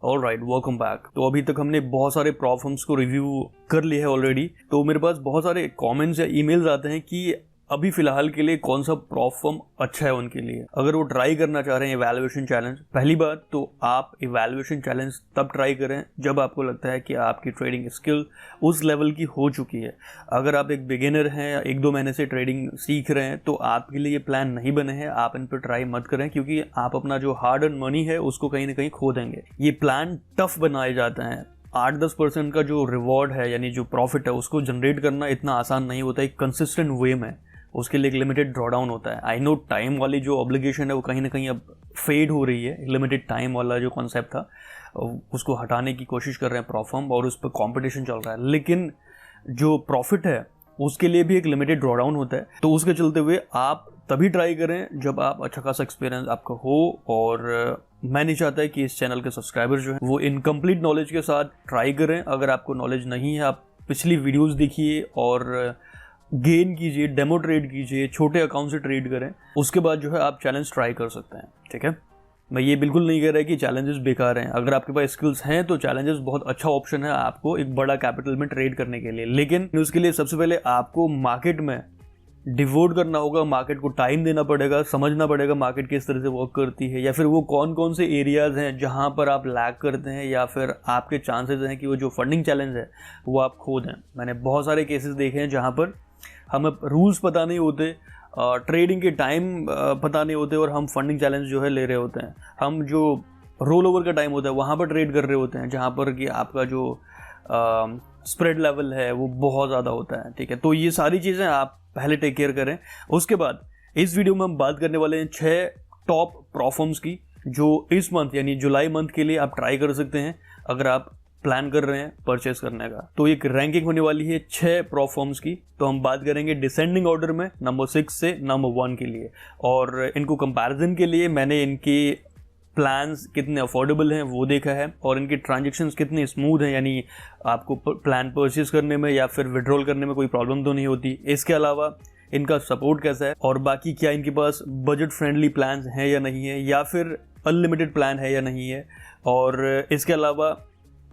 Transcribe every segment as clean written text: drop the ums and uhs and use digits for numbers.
Alright, welcome back. तो अभी तक हमने बहुत सारे प्रॉप फर्म्स को रिव्यू कर लिए है ऑलरेडी। तो मेरे पास बहुत सारे कमेंट्स या ईमेल्स आते हैं कि अभी फिलहाल के लिए कौन सा प्रॉप फर्म अच्छा है उनके लिए, अगर वो ट्राई करना चाह रहे हैं इवैल्यूएशन चैलेंज। पहली बात तो आप इवैल्यूएशन चैलेंज तब ट्राई करें जब आपको लगता है कि आपकी ट्रेडिंग स्किल उस लेवल की हो चुकी है। अगर आप एक बिगिनर हैं या 1-2 महीने से ट्रेडिंग सीख रहे हैं तो आपके लिए ये प्लान नहीं बने हैं, आप इन पर ट्राई मत करें, क्योंकि आप अपना जो हार्ड अर्न मनी है उसको कहीं ना कहीं खो देंगे। ये प्लान टफ बनाए जाते हैं। 8-10% का जो रिवॉर्ड है यानी जो प्रॉफिट है उसको जनरेट करना इतना आसान नहीं होता है कंसिस्टेंट वे में। उसके लिए एक लिमिटेड ड्रॉडाउन होता है। आई नो टाइम वाली जो ऑब्लिगेशन है वो कहीं ना कहीं अब फेड हो रही है। लिमिटेड टाइम वाला जो कॉन्सेप्ट था उसको हटाने की कोशिश कर रहे हैं प्रॉप फर्म और उस पर कॉम्पिटिशन चल रहा है। लेकिन जो प्रॉफिट है उसके लिए भी एक लिमिटेड ड्रॉडाउन होता है। तो उसके चलते हुए आप तभी ट्राई करें जब आप अच्छा खासा एक्सपीरियंस आपका हो। और मैं नहीं चाहता है कि इस चैनल के सब्सक्राइबर्स जो हैं वो इनकम्प्लीट नॉलेज के साथ ट्राई करें। अगर आपको नॉलेज नहीं है, आप पिछली वीडियोस देखिए और गेन कीजिए, डेमो ट्रेड कीजिए, छोटे अकाउंट से ट्रेड करें, उसके बाद जो है आप चैलेंज ट्राई कर सकते हैं। ठीक है, मैं ये बिल्कुल नहीं कह रहा कि चैलेंजेस बेकार हैं। अगर आपके पास स्किल्स हैं तो चैलेंजेस बहुत अच्छा ऑप्शन है आपको एक बड़ा कैपिटल में ट्रेड करने के लिए। लेकिन उसके लिए सबसे पहले आपको मार्केट में डिवोट करना होगा, मार्केट को टाइम देना पड़ेगा, समझना पड़ेगा मार्केट किस तरह से वर्क करती है, या फिर वो कौन कौन से एरियाज हैं जहां पर आप लैग करते हैं, या फिर आपके चांसेस हैं कि वो जो फंडिंग चैलेंज है वो आप खो दें। मैंने बहुत सारे केसेस देखे हैं जहां पर हमें रूल्स पता नहीं होते, ट्रेडिंग के टाइम पता नहीं होते और हम फंडिंग चैलेंज जो है ले रहे होते हैं। हम जो रोल ओवर का टाइम होता है वहाँ पर ट्रेड कर रहे होते हैं जहाँ पर कि आपका जो स्प्रेड लेवल है वो बहुत ज़्यादा होता है। ठीक है, तो ये सारी चीज़ें आप पहले टेक केयर करें। उसके बाद इस वीडियो में हम बात करने वाले हैं 6 टॉप प्रॉप फर्म्स की जो इस मंथ यानी जुलाई मंथ के लिए आप ट्राई कर सकते हैं अगर आप प्लान कर रहे हैं परचेस करने का। तो एक रैंकिंग होने वाली है 6 प्रॉप फर्म्स की। तो हम बात करेंगे डिसेंडिंग ऑर्डर में नंबर 6 से नंबर 1 के लिए। और इनको कंपैरिजन के लिए मैंने इनके प्लान्स कितने अफोर्डेबल हैं वो देखा है और इनके ट्रांजैक्शंस कितने स्मूथ हैं, यानी आपको प्लान परचेस करने में या फिर विड्रॉल करने में कोई प्रॉब्लम तो नहीं होती। इसके अलावा इनका सपोर्ट कैसा है और बाकी क्या इनके पास बजट फ्रेंडली प्लान्स हैं या नहीं है, या फिर अनलिमिटेड प्लान है या नहीं है, और इसके अलावा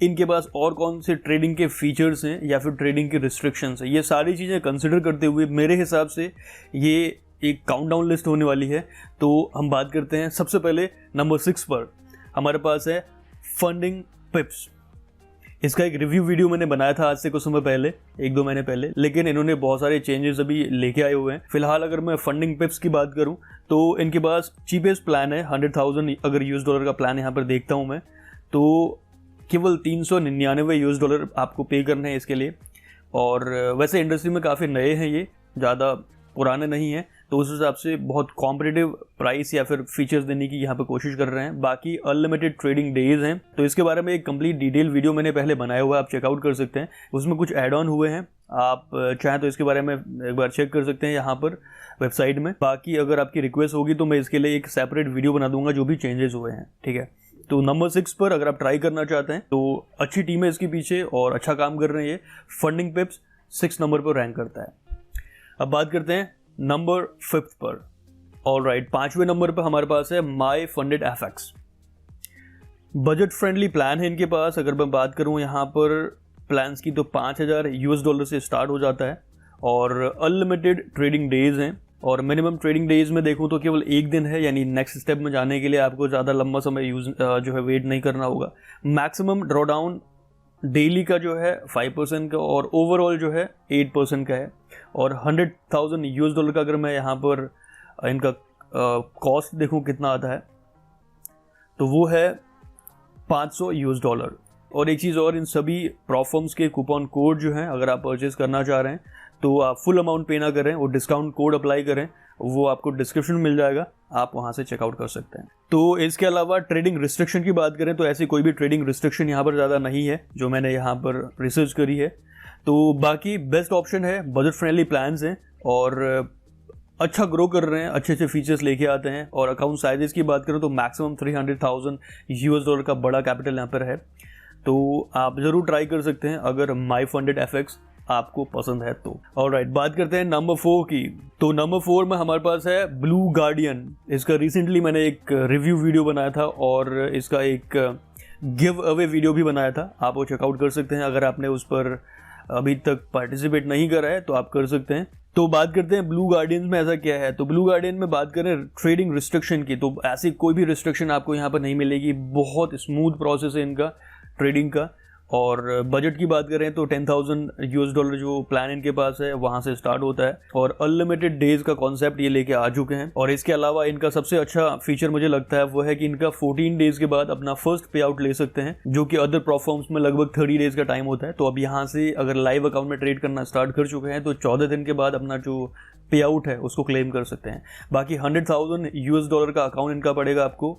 इनके पास और कौन से ट्रेडिंग के फीचर्स हैं या फिर ट्रेडिंग के रिस्ट्रिक्शंस हैं। ये सारी चीज़ें कंसिडर करते हुए मेरे हिसाब से ये एक काउंटडाउन लिस्ट होने वाली है। तो हम बात करते हैं सबसे पहले नंबर 6 पर हमारे पास है फंडिंग पिप्स। इसका एक रिव्यू वीडियो मैंने बनाया था आज से कुछ समय पहले, 1-2 महीने पहले, लेकिन इन्होंने बहुत सारे चेंजेस अभी लेके आए हुए हैं। फिलहाल अगर मैं फंडिंग पिप्स की बात करूं तो इनके पास चीपेस्ट प्लान है 100,000 अगर $100 का प्लान यहाँ पर देखता हूँ मैं, तो केवल $399 आपको पे करने हैं इसके लिए। और वैसे इंडस्ट्री में काफ़ी नए हैं, ये ज़्यादा पुराने नहीं हैं, तो उस हिसाब से बहुत कॉम्पिटिटिव प्राइस या फिर फीचर्स देने की यहाँ पे कोशिश कर रहे हैं। बाकी अनलिमिटेड ट्रेडिंग डेज हैं, तो इसके बारे में एक कंप्लीट डिटेल वीडियो मैंने पहले बनाया हुआ है, आप चेकआउट कर सकते हैं। उसमें कुछ ऐड ऑन हुए हैं, आप चाहें तो इसके बारे में एक बार चेक कर सकते हैं यहाँ पर वेबसाइट में। बाकी अगर आपकी रिक्वेस्ट होगी तो मैं इसके लिए एक सेपरेट वीडियो बना दूंगा जो भी चेंजेस हुए हैं। ठीक है, तो नंबर 6 पर अगर आप ट्राई करना चाहते हैं तो अच्छी टीम है इसके पीछे और अच्छा काम कर रहे हैं। ये फंडिंग पिप्स 6 नंबर पर रैंक करता है। अब बात करते हैं नंबर 5 पर। ऑलराइट, 5वें नंबर पर हमारे पास है my funded FX. Budget friendly plan है इनके पास। अगर मैं बात करूं यहाँ पर प्लान्स की तो $5,000 से स्टार्ट हो जाता है और अनलिमिटेड ट्रेडिंग डेज हैं। और मिनिमम ट्रेडिंग डेज में देखूं तो केवल 1 दिन है, यानी नेक्स्ट स्टेप में जाने के लिए आपको ज़्यादा लंबा समय जो है वेट नहीं करना होगा। मैक्सिमम ड्रॉडाउन डेली का जो है 5% का और ओवरऑल जो है 8% का है। और $100,000 का अगर मैं यहाँ पर इनका कॉस्ट देखूं कितना आता है तो वो है $500। और एक चीज़ और, इन सभी प्रॉप फर्म्स के कूपन कोड जो हैं अगर आप परचेज करना चाह रहे हैं तो आप फुल अमाउंट पे ना करें, वो डिस्काउंट कोड अप्लाई करें, वो आपको डिस्क्रिप्शन में मिल जाएगा, आप वहाँ से चेकआउट कर सकते हैं। तो इसके अलावा ट्रेडिंग रिस्ट्रिक्शन की बात करें तो ऐसी कोई भी ट्रेडिंग रिस्ट्रिक्शन यहाँ पर ज़्यादा नहीं है जो मैंने यहाँ पर रिसर्च करी है। तो बाकी बेस्ट ऑप्शन है, बजट फ्रेंडली प्लान्स हैं और अच्छा ग्रो कर रहे हैं, अच्छे अच्छे फीचर्स लेके आते हैं। और अकाउंट साइजेस की बात करें तो मैक्सिमम $300,000 का बड़ा कैपिटल यहाँ पर है। तो आप ज़रूर ट्राई कर सकते हैं अगर माई फंडेड एफएक्स आपको पसंद है तो। ऑलराइट, बात करते हैं नंबर 4 की। तो नंबर 4 में हमारे पास है ब्लू गार्डियन। इसका रिसेंटली मैंने एक रिव्यू वीडियो बनाया था और इसका एक गिव अवे वीडियो भी बनाया था, आप वो चेकआउट कर सकते हैं। अगर आपने उस पर अभी तक पार्टिसिपेट नहीं करा है तो आप कर सकते हैं। तो बात करते हैं ब्लू गार्डियन में ऐसा क्या है। तो ब्लू गार्डियन में बात करें ट्रेडिंग रिस्ट्रिक्शन की, तो ऐसी कोई भी रिस्ट्रिक्शन आपको यहाँ पर नहीं मिलेगी। बहुत स्मूथ प्रोसेस है इनका ट्रेडिंग का। और बजट की बात करें तो $10,000 जो प्लान इनके पास है वहां से स्टार्ट होता है, और अनलिमिटेड डेज का कॉन्सेप्ट ये लेके आ चुके हैं। और इसके अलावा इनका सबसे अच्छा फीचर मुझे लगता है वो है कि इनका 14 डेज के बाद अपना फर्स्ट पे आउट ले सकते हैं, जो कि अदर प्लेटफॉर्म्स में लगभग 30 डेज का टाइम होता है। तो अब यहाँ से अगर लाइव अकाउंट में ट्रेड करना स्टार्ट कर चुके हैं तो 14 दिन के बाद अपना जो पे आउट है उसको क्लेम कर सकते हैं। बाकी $100,000 का अकाउंट इनका पड़ेगा आपको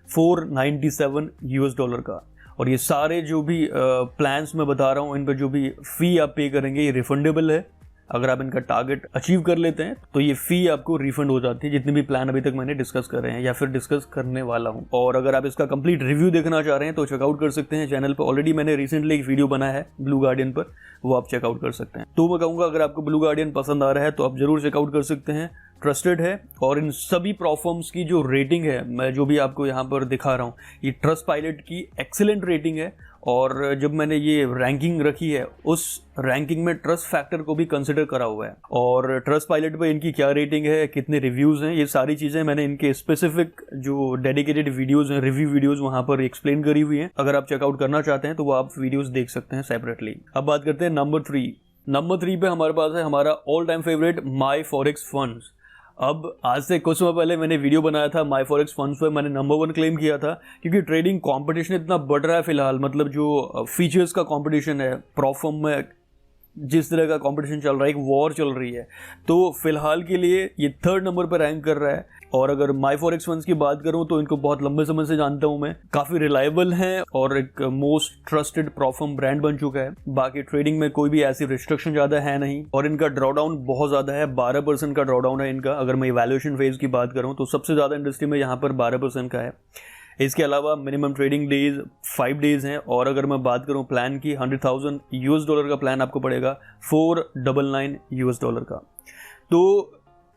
$497 का। और ये सारे जो भी प्लान्स मैं बता रहा हूँ, इन पर जो भी फ़ी आप पे करेंगे ये रिफंडेबल है। अगर आप इनका टारगेट अचीव कर लेते हैं तो ये फ़ी आपको रिफंड हो जाती है, जितने भी प्लान अभी तक मैंने डिस्कस कर रहे हैं या फिर डिस्कस करने वाला हूँ। और अगर आप इसका कंप्लीट रिव्यू देखना चाह रहे हैं तो चेकआउट कर सकते हैं चैनल पर। ऑलरेडी मैंने रिसेंटली एक वीडियो बनाया है ब्लू गार्डियन पर, वो आप चेकआउट कर सकते हैं। तो मैं कहूँगा अगर आपको ब्लू गार्डियन पसंद आ रहा है तो आप जरूर चेकआउट कर सकते हैं। ट्रस्टेड है, और इन सभी प्लेटफॉर्म्स की जो रेटिंग है मैं जो भी आपको यहाँ पर दिखा रहा हूँ, ये ट्रस्टपाइलट की एक्सीलेंट रेटिंग है। और जब मैंने ये रैंकिंग रखी है उस रैंकिंग में ट्रस्ट फैक्टर को भी कंसिडर करा हुआ है। और ट्रस्टपाइलट पे इनकी क्या रेटिंग है, कितने रिव्यूज़ हैं, ये सारी चीज़ें मैंने इनके स्पेसिफिक जो डेडिकेटेड वीडियोज़ हैं, रिव्यू वीडियोज़ वहाँ पर एक्सप्लेन करी हुई हैं। अगर आप चेकआउट करना चाहते हैं तो वो आप वीडियोज़ देख सकते हैं सेपरेटली। अब बात करते हैं नंबर 3 पे हमारे पास है हमारा ऑल टाइम फेवरेट माई फॉरेक्स फंड्स। अब आज से कुछ समय पहले मैंने वीडियो बनाया था माई फॉरेक्स फंड्स पे, मैंने नंबर 1 क्लेम किया था, क्योंकि ट्रेडिंग कंपटीशन इतना बढ़ रहा है फिलहाल। मतलब जो फीचर्स का कंपटीशन है, प्रोफॉर्म में जिस तरह का कंपटीशन चल रहा है, एक वॉर चल रही है, तो फिलहाल के लिए ये 3rd नंबर पर रैंक कर रहा है। और अगर माई फॉरेक्स फंड्स की बात करूं तो इनको बहुत लंबे समय से जानता हूं मैं, काफ़ी रिलायबल हैं और एक मोस्ट ट्रस्टेड प्लेटफॉर्म ब्रांड बन चुका है। बाकी ट्रेडिंग में कोई भी ऐसी रिस्ट्रिक्शन ज़्यादा है नहीं, और इनका ड्रॉडाउन बहुत ज़्यादा है, 12% का ड्रॉडाउन है इनका। अगर मैं इवैल्यूएशन फेज की बात करूँ तो सबसे ज़्यादा इंडस्ट्री में यहाँ पर 12% का है। इसके अलावा मिनिमम ट्रेडिंग डेज 5 डेज हैं। और अगर मैं बात करूं प्लान की, $100,000 का प्लान आपको पड़ेगा $499 का। तो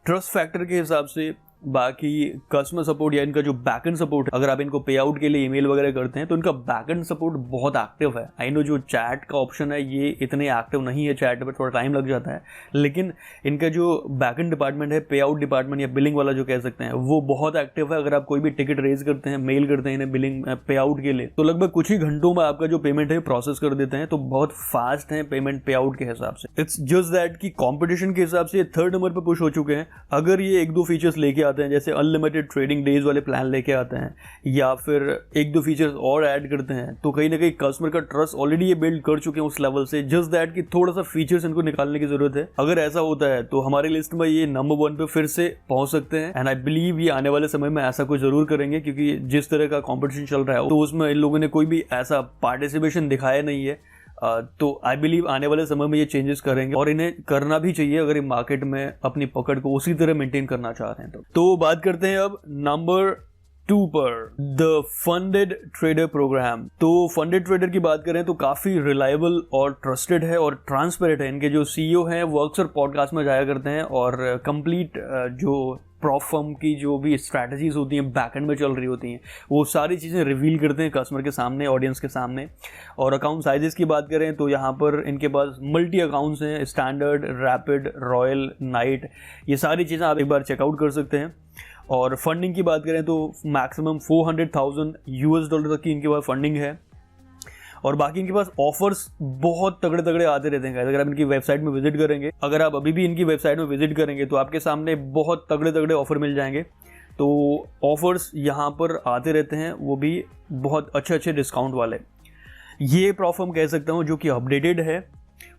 ट्रस्ट फैक्टर के हिसाब से, बाकी कस्टमर सपोर्ट या इनका जो बैकएंड सपोर्ट, अगर आप इनको पे आउट के लिए ईमेल वगैरह करते हैं तो इनका बैकएंड सपोर्ट बहुत एक्टिव है। आई नो जो चैट का ऑप्शन है ये इतने एक्टिव नहीं है, चैट पर थोड़ा टाइम लग जाता है, लेकिन इनका जो बैकएंड डिपार्टमेंट है, पे आउट डिपार्टमेंट या बिलिंग वाला जो कह सकते हैं, वो बहुत एक्टिव है। अगर आप कोई भी टिकट रेज करते हैं, मेल करते हैं इन्हें बिलिंग पे आउट के लिए, तो लगभग कुछ ही घंटों में आपका जो पेमेंट है प्रोसेस कर देते हैं। तो बहुत फास्ट है पेमेंट पे आउट के हिसाब से। इट्स जस्ट दैट कि कॉम्पिटिशन के हिसाब से 3rd नंबर पर पुश हो चुके हैं। अगर ये 1-2 फीचर्स लेके आते हैं, जैसे अनलिमिटेड ट्रेडिंग डेज वाले प्लान लेके आते हैं, या फिर 1-2 फीचर्स और ऐड करते हैं, तो कहीं ना कहीं कस्टमर का ट्रस्ट ऑलरेडी ये बिल्ड कर चुके हैं उस लेवल से। जस्ट दैट कि थोड़ा सा फीचर्स इनको निकालने की जरूरत है। अगर ऐसा होता है तो हमारी लिस्ट में ये नंबर 1 पे फिर से पहुंच सकते हैं। एंड आई बिलीव ये आने वाले समय में ऐसा कुछ जरूर करेंगे, क्योंकि जिस तरह का कॉम्पिटिशन चल रहा है तो उसमें इन लोगों ने कोई भी ऐसा पार्टिसिपेशन दिखाया नहीं है। तो आई बिलीव आने वाले समय में ये चेंजेस करेंगे, और इन्हें करना भी चाहिए अगर ये मार्केट में अपनी पकड़ को उसी तरह मेंटेन करना चाह रहे हैं। तो बात करते हैं अब नंबर 2 पर, द फंडेड ट्रेडर प्रोग्राम। तो फंडेड ट्रेडर की बात करें तो काफ़ी रिलायबल और ट्रस्टेड है और ट्रांसपेरेंट है। इनके जो CEO हैं वो अक्सर पॉडकास्ट में जाया करते हैं और कंप्लीट जो प्लेटफॉर्म की जो भी स्ट्रैटेजीज होती हैं बैकएंड में चल रही होती हैं, वो सारी चीज़ें रिवील करते हैं कस्टमर के सामने, ऑडियंस के सामने। और अकाउंट साइजेस की बात करें तो यहाँ पर इनके पास मल्टी अकाउंट्स हैं, स्टैंडर्ड, रैपिड, रॉयल, नाइट, ये सारी चीज़ें आप एक बार चेकआउट कर सकते हैं। और फंडिंग की बात करें तो मैक्सिमम $400,000 तक की इनके पास फंडिंग है। और बाकी इनके पास ऑफर्स बहुत तगड़े तगड़े आते रहते हैं। अगर आप इनकी वेबसाइट में विजिट करेंगे, अगर आप अभी भी इनकी वेबसाइट में विजिट करेंगे तो आपके सामने बहुत तगड़े तगड़े ऑफर मिल जाएंगे। तो ऑफर्स यहाँ पर आते रहते हैं, वो भी बहुत अच्छे अच्छे डिस्काउंट वाले। ये प्लेटफॉर्म कह सकता हूँ जो कि अपडेटेड है,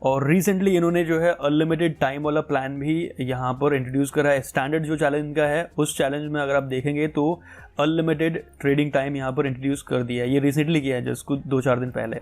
और रिसेंटली इन्होंने जो है अनलिमिटेड टाइम वाला प्लान भी यहाँ पर इंट्रोड्यूस करा है। स्टैंडर्ड जो चैलेंज का है उस चैलेंज में अगर आप देखेंगे तो अनलिमिटेड ट्रेडिंग टाइम यहाँ पर इंट्रोड्यूस कर दिया है। ये रिसेंटली किया है जस्ट कुछ 2-4 दिन पहले।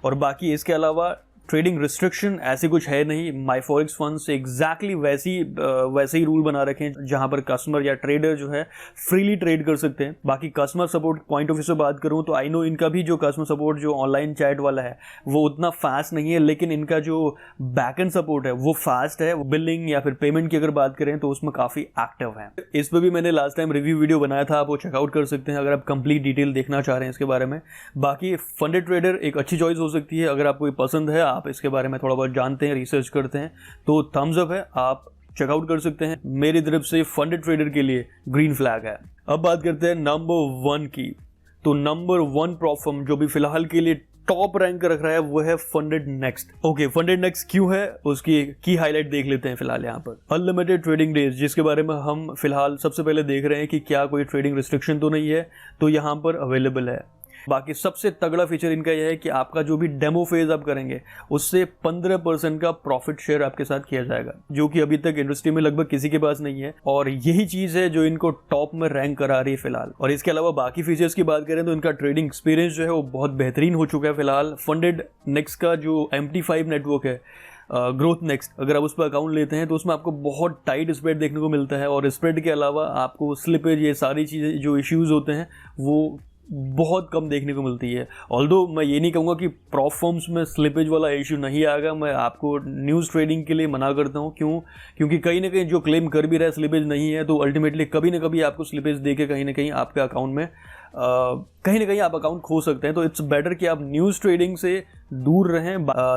और बाकी इसके अलावा ट्रेडिंग रिस्ट्रिक्शन ऐसे कुछ है नहीं। माईफॉरेक्स फंड से एग्जैक्टली वैसे ही रूल बना रखे हैं जहां पर कस्टमर या ट्रेडर जो है फ्रीली ट्रेड कर सकते हैं। बाकी customer support point of view से बात करूं तो आई नो इनका भी जो कस्टमर सपोर्ट जो ऑनलाइन चैट वाला है वो उतना फास्ट नहीं है, लेकिन इनका जो बैकएंड सपोर्ट है वो फास्ट है। बिलिंग या फिर पेमेंट की अगर बात करें तो उसमें काफी एक्टिव है। इस पर भी मैंने लास्ट टाइम रिव्यू वीडियो बनाया था, आप वो चेकआउट कर सकते हैं अगर आप कंप्लीट डिटेल देखना चाह रहे हैं इसके बारे में। बाकी फंडेड ट्रेडर एक अच्छी चॉइस हो सकती है अगर आपको ये पसंद है, आप इसके बारे में थोड़ा बहुत जानते हैं, रिसर्च करते हैं, तो थम्स अप है, आप चेकआउट कर सकते हैं। मेरी तरफ से फंडेड ट्रेडर के लिए ग्रीन फ्लैग है। अब बात करते हैं नंबर 1 की। तो नंबर 1 प्रॉप फर्म जो भी फिलहाल के लिए टॉप रैंक रख रहा है वो है funded next. Okay, funded next क्यों है उसकी की हाईलाइट देख लेते हैं फिलहाल यहाँ पर। अनलिमिटेड ट्रेडिंग डेज, जिसके बारे में हम फिलहाल सबसे पहले देख रहे हैं कि क्या कोई ट्रेडिंग रिस्ट्रिक्शन तो नहीं है, तो यहाँ पर अवेलेबल है। बाकी सबसे तगड़ा फीचर इनका यह है कि आपका जो भी डेमो फेज आप करेंगे उससे 15% का प्रॉफिट शेयर आपके साथ किया जाएगा, जो कि अभी तक इंडस्ट्री में लगभग किसी के पास नहीं है, और यही चीज है जो इनको टॉप में रैंक करा रही है फिलहाल। और इसके अलावा बाकी फीचर्स की बात करें तो इनका ट्रेडिंग एक्सपीरियंस जो है वो बहुत बेहतरीन हो चुका है फिलहाल। फंडेड नेक्स्ट का जो MT5 नेटवर्क है, ग्रोथ नेक्स्ट, अगर आप उस पर अकाउंट लेते हैं तो उसमें आपको बहुत टाइट स्प्रेड देखने को मिलता है, और स्प्रेड के अलावा आपको स्लिपेज, ये सारी चीज़ें जो इश्यूज होते हैं वो बहुत कम देखने को मिलती है। ऑल्दो मैं ये नहीं कहूँगा कि प्रॉप फर्म्स में स्लिपेज वाला इशू नहीं आएगा, मैं आपको न्यूज़ ट्रेडिंग के लिए मना करता हूँ। क्योंकि कहीं ना कहीं जो क्लेम कर भी रहा है स्लिपेज नहीं है, तो अल्टीमेटली कभी ना कभी आपको स्लिपेज दे के कहीं ना कहीं आपके अकाउंट में कहीं ना कहीं आप अकाउंट खो सकते हैं। तो इट्स बेटर कि आप न्यूज़ ट्रेडिंग से दूर रहें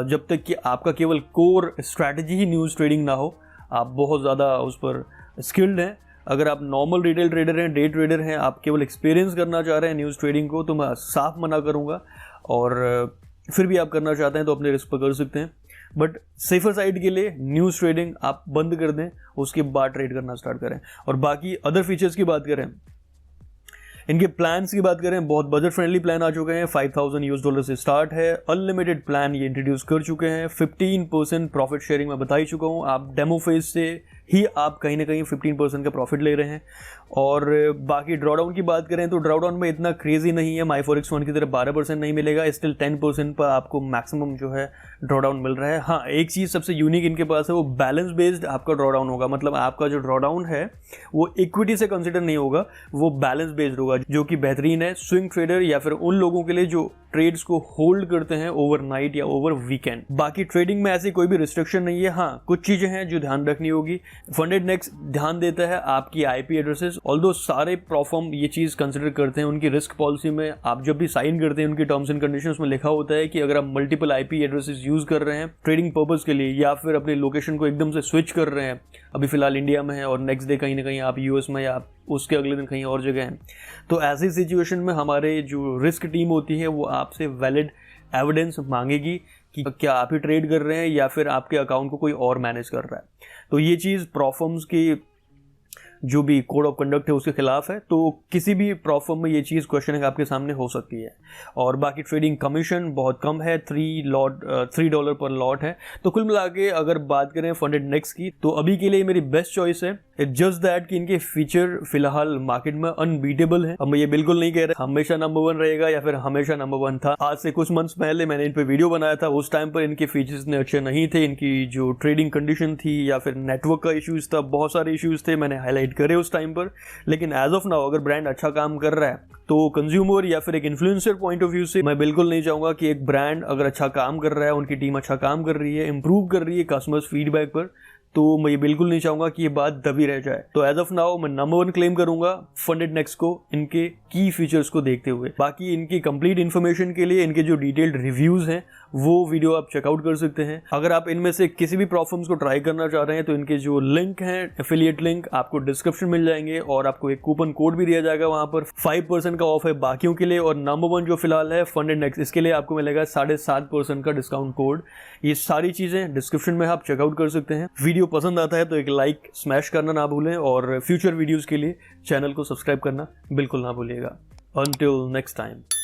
जब तक कि आपका केवल कोर स्ट्रैटेजी ही न्यूज़ ट्रेडिंग ना हो, आप बहुत ज़्यादा उस पर स्किल्ड हैं। अगर आप नॉर्मल रिटेल ट्रेडर हैं, डे ट्रेडर हैं, आप केवल एक्सपीरियंस करना चाह रहे हैं न्यूज़ ट्रेडिंग को, तो मैं साफ मना करूंगा। और फिर भी आप करना चाहते हैं तो अपने रिस्क पर कर सकते हैं, बट सेफर साइड के लिए न्यूज़ ट्रेडिंग आप बंद कर दें, उसके बाद ट्रेड करना स्टार्ट करें। और बाकी अदर फीचर्स की बात करें, इनके प्लान्स की बात करें, बहुत बजट फ्रेंडली प्लान आ चुके हैं। $5,000 से स्टार्ट है। अनलिमिटेड प्लान ये इंट्रोड्यूस कर चुके हैं। 15% प्रॉफिट शेयरिंग मैं बता ही चुका हूँ। आप डेमो फेज से ही आप कहीं ना कहीं 15% का प्रॉफिट ले रहे हैं। और बाकी ड्रॉडाउन की बात करें तो ड्रॉडाउन में इतना क्रेजी नहीं है, माईफॉरेक्स फंड की तरह 12% नहीं मिलेगा, स्टिल 10% पर आपको मैक्सिमम जो है ड्रॉडाउन मिल रहा है। हाँ, एक चीज़ सबसे यूनिक इनके पास है, वो बैलेंस बेस्ड आपका ड्रॉडाउन होगा। मतलब आपका जो ड्रॉडाउन है वो इक्विटी से कंसिडर नहीं होगा, वो बैलेंस बेस्ड होगा, जो कि बेहतरीन है स्विंग ट्रेडर या फिर उन लोगों के लिए जो ट्रेड्स को होल्ड करते हैं ओवरनाइट या ओवर वीकेंड। बाकी ट्रेडिंग में ऐसी कोई भी रिस्ट्रिक्शन नहीं है। हाँ, कुछ चीजें हैं जो ध्यान रखनी होगी। फंडेड नेक्स्ट ध्यान देता है आपकी IP एड्रेसेस, ऑल्दो सारे प्रॉप फर्म ये चीज कंसिडर करते हैं उनकी रिस्क पॉलिसी में। आप जब भी साइन करते हैं उनकी टर्म्स एंड कंडीशंस में लिखा होता है कि अगर आप मल्टीपल IP एड्रेसेस यूज कर रहे हैं ट्रेडिंग पर्पज के लिए, या फिर अपने लोकेशन को एकदम से स्विच कर रहे हैं, अभी फिलहाल इंडिया में है और नेक्स्ट डे कहीं ना कहीं आप US में या उसके अगले दिन कहीं और जगह हैं, तो ऐसी सिचुएशन में हमारे जो रिस्क टीम होती है वो आपसे वैलिड एविडेंस मांगेगी कि क्या आप ही ट्रेड कर रहे हैं या फिर आपके अकाउंट को कोई और मैनेज कर रहा है। तो ये चीज़ प्रॉप फर्म्स की जो भी कोड ऑफ कंडक्ट है उसके खिलाफ है, तो किसी भी प्रॉप फर्म में ये चीज़ क्वेश्चनिंग आपके सामने हो सकती है। और बाकी ट्रेडिंग कमीशन बहुत कम है, $3 पर लॉट है। तो कुल मिला के अगर बात करें फंडेड नेक्स्ट की, तो अभी के लिए मेरी बेस्ट चॉइस है। इट्स जस्ट दैट कि इनके फीचर फिलहाल मार्केट में अनबीटेबल है। अब मैं ये बिल्कुल नहीं कह रहा हमेशा नंबर 1 रहेगा या फिर हमेशा नंबर 1 था। आज से कुछ मंथ्स पहले मैंने इन पे वीडियो बनाया था, उस टाइम पर इनके फीचर्स इतने अच्छे नहीं थे, इनकी जो ट्रेडिंग कंडीशन थी या फिर नेटवर्क का इश्यूज था, बहुत सारे इश्यूज थे, मैंने हाईलाइट करे उस टाइम पर। लेकिन एज ऑफ नाउ अगर ब्रांड अच्छा काम कर रहा है तो कंज्यूमर या फिर एक इन्फ्लुएंसर पॉइंट ऑफ व्यू से मैं बिल्कुल नहीं चाहूंगा कि एक ब्रांड अगर अच्छा काम कर रहा है, उनकी टीम अच्छा काम कर रही है, इंप्रूव कर रही है कस्टमर्स फीडबैक पर, तो मैं ये बिल्कुल नहीं चाहूंगा कि ये बात दबी रह जाए। तो एज ऑफ नाउ मैं नंबर 1 क्लेम करूंगा फंडेड नेक्स्ट को, इनके की फीचर्स को देखते हुए। बाकी इनकी कंप्लीट इन्फॉर्मेशन के लिए इनके जो डिटेल्ड रिव्यूज हैं वो वीडियो आप चेकआउट कर सकते हैं। अगर आप इनमें से किसी भी प्रॉप फर्म्स को ट्राई करना चाह रहे हैं तो इनके जो लिंक हैं, एफिलिएट लिंक, आपको डिस्क्रिप्शन मिल जाएंगे, और आपको एक कूपन कोड भी दिया जाएगा वहां पर। 5% का ऑफ है बाकियों के लिए, और नंबर 1 जो फिलहाल है फंडेड नेक्स्ट, इसके लिए आपको मिलेगा 7.5% का डिस्काउंट कोड। ये सारी चीजें डिस्क्रिप्शन में आप चेकआउट कर सकते हैं। वीडियो पसंद आता है तो एक लाइक स्मैश करना ना भूलें, और फ्यूचर वीडियोस के लिए चैनल को सब्सक्राइब करना बिल्कुल ना भूलिएगा। Until next time.